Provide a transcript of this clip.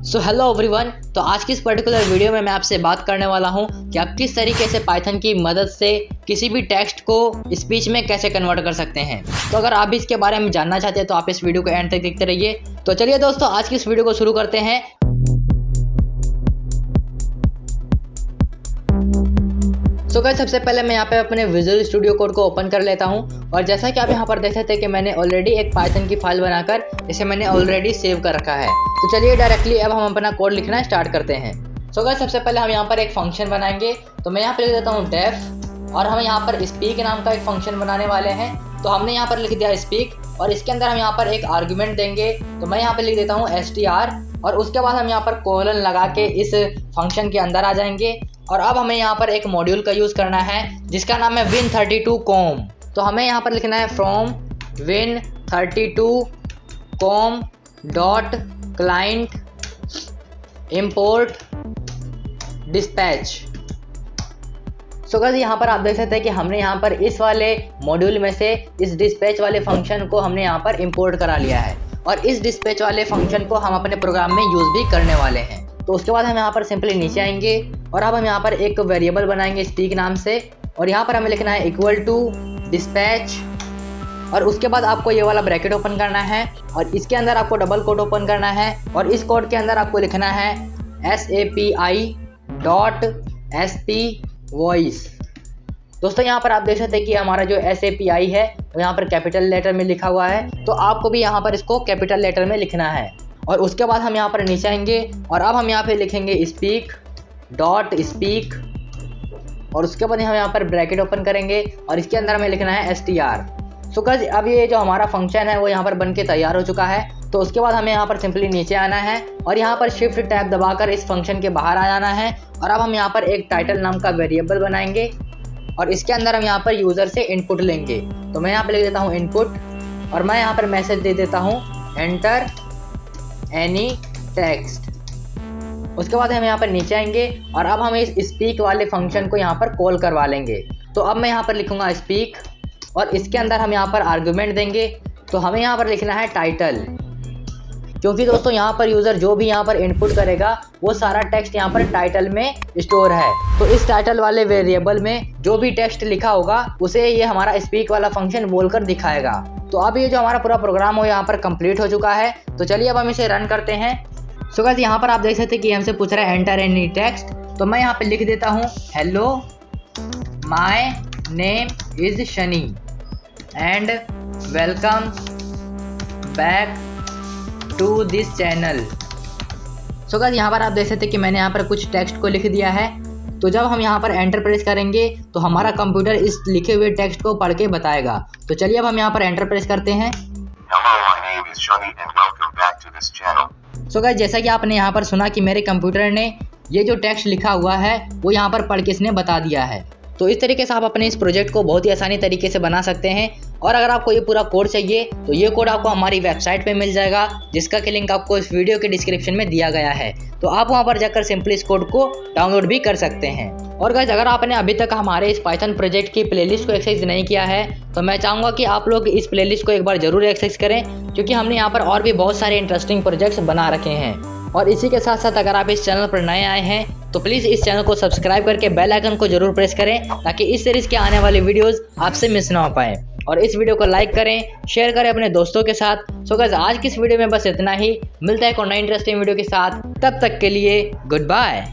So hello everyone. तो आज की इस पर्टिकुलर वीडियो में मैं आपसे बात करने वाला हूं कि आप किस तरीके से पाइथन की मदद से किसी भी टेक्स्ट को स्पीच में कैसे कन्वर्ट कर सकते हैं। तो अगर आप भी इसके बारे में जानना चाहते हैं तो आप इस वीडियो को एंड तक देखते रहिए। तो चलिए दोस्तों, आज की इस वीडियो को शुरू करते हैं। सो गाइस, सबसे पहले मैं यहाँ पे अपने विजुअल स्टूडियो कोड को ओपन कर लेता हूँ और जैसा कि आप यहाँ पर देख सकते हैं कि मैंने ऑलरेडी एक पाइथन की फाइल बनाकर इसे मैंने ऑलरेडी सेव कर रखा है। तो चलिए डायरेक्टली अब हम अपना कोड लिखना स्टार्ट करते हैं। सो गाइस, सबसे पहले हम यहाँ पर एक फंक्शन बनाएंगे। तो मैं यहाँ पर लिख देता हूँ डेफ और हम यहाँ पर स्पीक नाम का एक फंक्शन बनाने वाले हैं। तो हमने यहाँ पर लिख दिया स्पीक और इसके अंदर हम यहाँ पर एक आर्गुमेंट देंगे। तो मैं यहाँ पर लिख देता हूँ str और उसके बाद हम यहाँ पर कोलन लगा के इस फंक्शन के अंदर आ जाएंगे। और अब हमें यहाँ पर एक मॉड्यूल का यूज़ करना है जिसका नाम है win32com। तो हमें यहाँ पर लिखना है from win32com dot client import dispatch. So guys, यहाँ पर आप देख सकते हैं कि हमने यहाँ पर इस वाले मॉड्यूल में से इस डिस्पैच वाले फंक्शन को हमने यहाँ पर इंपोर्ट करा लिया है और इस डिस्पैच वाले फंक्शन को हम अपने प्रोग्राम में यूज़ भी करने वाले हैं। तो उसके बाद हम यहाँ पर सिंपली नीचे आएंगे और अब हम यहाँ पर एक वेरिएबल बनाएंगे स्पीक नाम से और यहाँ पर हमें लिखना है इक्वल टू डिस्पैच और उसके बाद आपको ये वाला ब्रैकेट ओपन करना है और इसके अंदर आपको डबल कोट ओपन करना है और इस कोड के अंदर आपको लिखना है SAPI.SP वॉइस। दोस्तों, यहाँ पर आप देख सकते हैं कि हमारा जो SAPI है वो यहाँ पर कैपिटल लेटर में लिखा हुआ है। तो आपको भी यहाँ पर इसको कैपिटल लेटर में लिखना है और उसके बाद हम यहाँ पर नीचे आएंगे और अब हम यहाँ पे लिखेंगे स्पीक डॉट स्पीक और उसके बाद हम यहाँ पर ब्रैकेट ओपन करेंगे और इसके अंदर हमें लिखना है str। सो गाइस, अब ये जो हमारा फंक्शन है वो यहाँ पर बन के तैयार हो चुका है। तो उसके बाद हमें यहाँ पर सिंपली नीचे आना है और यहाँ पर शिफ्ट टैब दबाकर इस फंक्शन के बाहर आ जाना है और अब हम यहाँ पर एक टाइटल नाम का वेरिएबल बनाएंगे और इसके अंदर हम यहाँ पर यूज़र से इनपुट लेंगे। तो मैं यहाँ पर लिख देता हूँ इनपुट और मैं यहाँ पर मैसेज दे देता हूँ एंटर एनी टेक्स्ट। उसके बाद हम यहाँ पर नीचे आएंगे और अब हम इस स्पीक वाले फंक्शन को यहाँ पर कॉल करवा लेंगे। तो अब मैं यहाँ पर लिखूँगा स्पीक और इसके अंदर हम यहाँ पर आर्गुमेंट देंगे। तो हमें यहाँ पर लिखना है टाइटल, क्योंकि दोस्तों यहाँ पर यूज़र जो भी यहाँ पर इनपुट करेगा वो सारा टेक्स्ट यहाँ पर टाइटल में स्टोर है। तो इस टाइटल वाले वेरिएबल में जो भी टेक्स्ट लिखा होगा उसे ये हमारा स्पीक वाला फंक्शन बोलकर दिखाएगा। तो अब ये जो हमारा पूरा प्रोग्राम हो यहाँ पर कंप्लीट हो चुका है। तो चलिए अब हम इसे रन करते हैं। सो गाइस, यहाँ पर आप देख सकते हैं कि हमसे पूछ रहा है एंटर एनी टेक्स्ट। तो मैं यहाँ पे लिख देता हूँ hello my name is Shani and welcome back to this channel. So guys, यहाँ पर आप देख सकते हैं कि मैंने यहाँ पर कुछ टेक्स्ट को लिख दिया है। तो जब हम यहाँ पर एंटर प्रेस करेंगे तो हमारा कंप्यूटर इस लिखे हुए टेक्स्ट को पढ़ के बताएगा। तो चलिए अब हम यहाँ पर एंटर प्रेस करते हैं। सो गाइस, जैसा कि आपने यहाँ पर सुना कि मेरे कंप्यूटर ने ये जो टेक्स्ट लिखा हुआ है वो यहाँ पर पढ़ के इसने बता दिया है। तो इस तरीके से आप अपने इस प्रोजेक्ट को बहुत ही आसानी तरीके से बना सकते हैं। और अगर आपको ये पूरा कोड चाहिए तो ये कोड आपको हमारी वेबसाइट पे मिल जाएगा, जिसका कि लिंक आपको इस वीडियो के डिस्क्रिप्शन में दिया गया है। तो आप वहाँ पर जाकर सिंपली इस कोड को डाउनलोड भी कर सकते हैं। और गाइस, अगर आपने अभी तक हमारे इस पाइथन प्रोजेक्ट की प्लेलिस्ट को एक्सेस नहीं किया है तो मैं चाहूँगा कि आप लोग इस प्लेलिस्ट को एक बार जरूर एक्सेस करें, क्योंकि हमने यहाँ पर और भी बहुत सारे इंटरेस्टिंग प्रोजेक्ट्स बना रखे हैं। और इसी के साथ साथ अगर आप इस चैनल पर नए आए हैं तो प्लीज़ इस चैनल को सब्सक्राइब करके बेल आइकन को जरूर प्रेस करें, ताकि इस सीरीज़ के आने वाली वीडियोस आपसे मिस ना हो पाए। और इस वीडियो को लाइक करें, शेयर करें अपने दोस्तों के साथ। सो गाइस, आज की इस वीडियो में बस इतना ही। मिलता है एक और नई इंटरेस्टिंग वीडियो के साथ। तब तक के लिए गुड बाय।